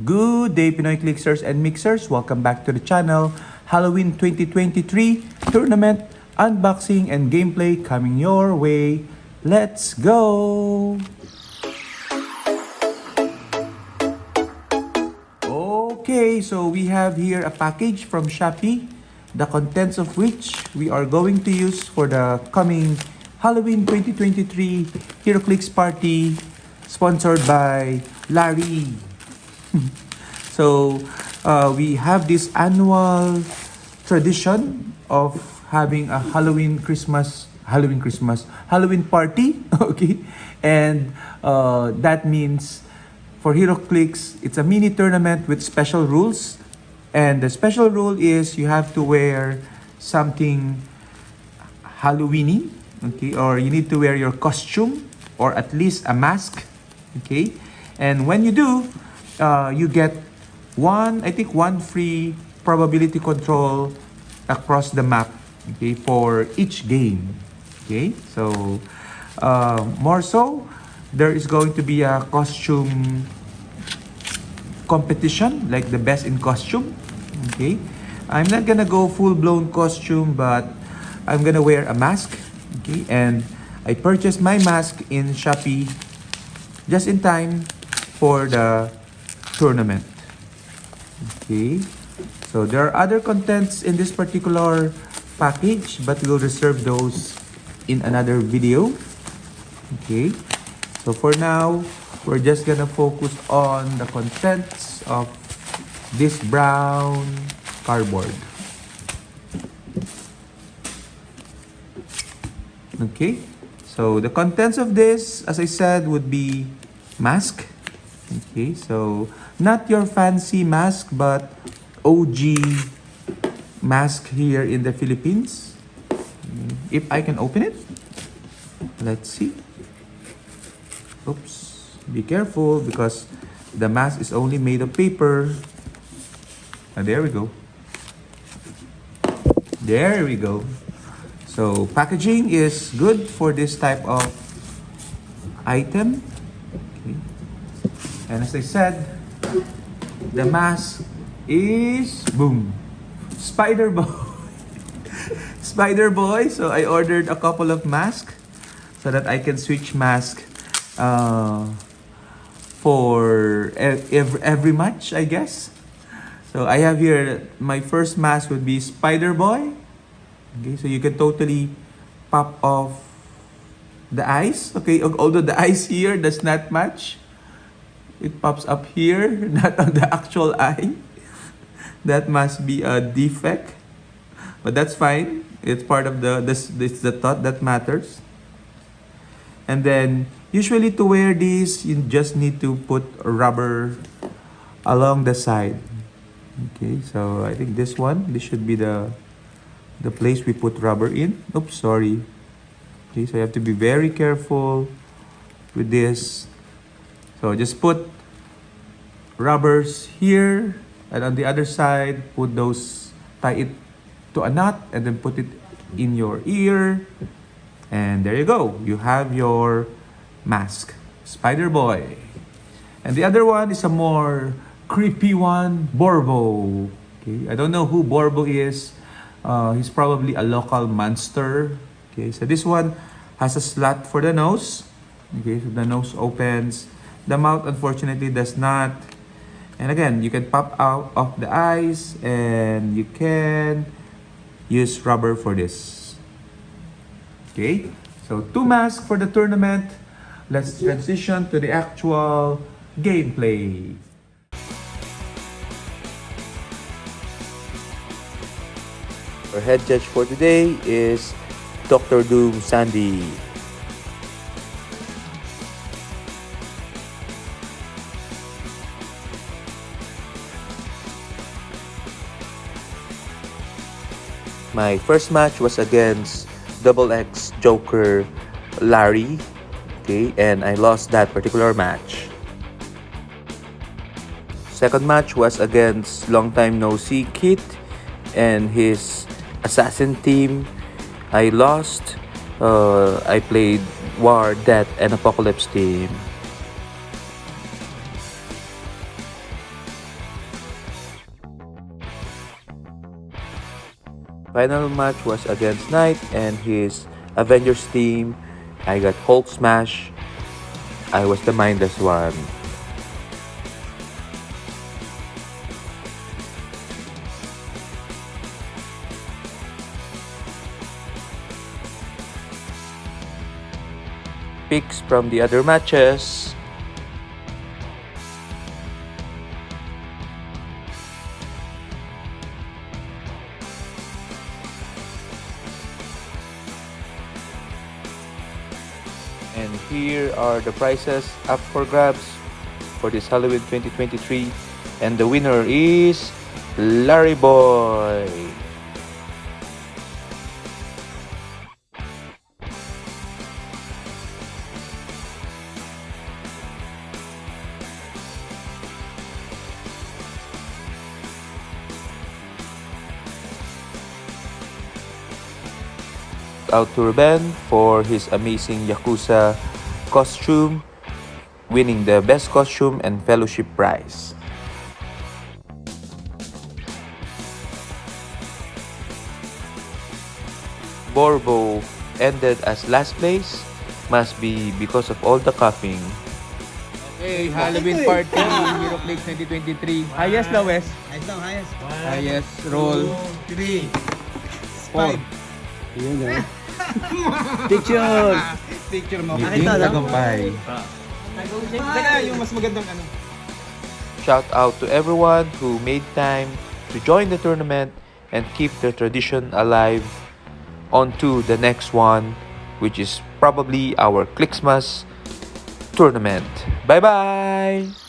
Good day, Pinoy Clicksers and Mixers. Welcome back to the channel. Halloween 2023 tournament unboxing and gameplay coming your way. Let's go! Okay, so we have here a package from Shopee, the contents of which we are going to use for the coming Halloween 2023 Heroclix party sponsored by Larry. So we have this annual tradition of having a Halloween party. Okay, and that means for Heroclix, it's a mini tournament with special rules. And the special rule is you have to wear something Halloweeny, okay, or you need to wear your costume or at least a mask, okay. And when you do, you get one free probability control across the map, okay, for each game, okay. So more so, there is going to be a costume competition, like the best in costume, okay. I'm not gonna go full-blown costume, but I'm gonna wear a mask, okay. And I purchased my mask in Shopee just in time for the tournament, okay. So there are other contents in this particular package, but we'll reserve those in another video, okay. So for now, we're just gonna focus on the contents of this brown cardboard. Okay, so the contents of this, as I said, would be mask. Okay, so not your fancy mask, but OG mask here in the Philippines. If I can open it, let's see. Oops, be careful because the mask is only made of paper. There we go. There we go. So packaging is good for this type of item. Okay. And as I said, the mask is boom, Spider Boy. Spider Boy. So I ordered a couple of masks so that I can switch mask for every match, I guess. So I have here, my first mask would be Spider Boy. Okay, so you can totally pop off the eyes. Okay, although the eyes here does not match, it pops up here, not on the actual eye. That must be a defect, but that's fine. It's part of this the thought that matters. And then usually to wear these, you just need to put rubber along the side. Okay, so I think this should be the place we put rubber in. Oops, sorry. Okay, so you have to be very careful with this. So just put rubbers here, and on the other side, tie it to a knot, and then put it in your ear. And there you go. You have your mask, Spider Boy. And the other one is a more creepy one, Borbo. Okay, I don't know who Borbo is. He's probably a local monster. Okay, so this one has a slot for the nose. Okay, so the nose opens. The mouth, unfortunately, does not. And again, you can pop out of the eyes, and you can use rubber for this. Okay, so 2 masks for the tournament. Let's transition to the actual gameplay. Our head judge for today is Dr. Doom Sandy. My first match was against Double X Joker Larry, okay, and I lost that particular match. Second match was against long time no see Kit and his assassin team. I lost. I played War, Death, and Apocalypse team. Final match was against Knight and his Avengers team. I got Hulk Smash. I was the mindless one. Picks from the other matches. And here are the prizes up for grabs for this Halloween 2023. And the winner is Larry Boy. Out to Ruben for his amazing Yakuza costume, winning the best costume and fellowship prize. Borbo ended as last place, must be because of all the coughing. Okay, Halloween party Heroclix 2023. Highest, lowest? Highest daw, highest. Highest roll. 3, 4. Yun o. Picture! Picture mo. Nakita na? Tagumpay. Yung mas magandang ano. Shout out to everyone who made time to join the tournament and keep the tradition alive on to the next one, which is probably our Clixmas tournament. Bye-bye!